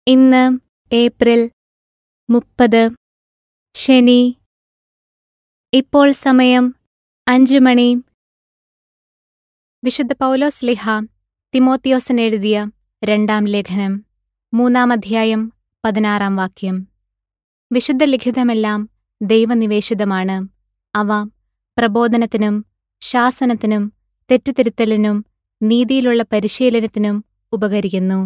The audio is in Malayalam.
ഇന്ന് ഏപ്രിൽ 30 ശനി. ഇപ്പോൾ സമയം 5 മണി. വിശുദ്ധ പൗലോസ്ലീഹ തിമോത്തിയോസിന് എഴുതിയ 2-ാം ലേഖനം 3-ാം അധ്യായം 16-ാം വാക്യം. വിശുദ്ധ ലിഖിതമെല്ലാം ദൈവനിവേശിതമാണ്. അവ പ്രബോധനത്തിനും ശാസനത്തിനും തെറ്റുതിരുത്തലിനും നീതിയിലുള്ള പരിശീലനത്തിനും ഉപകരിക്കുന്നു.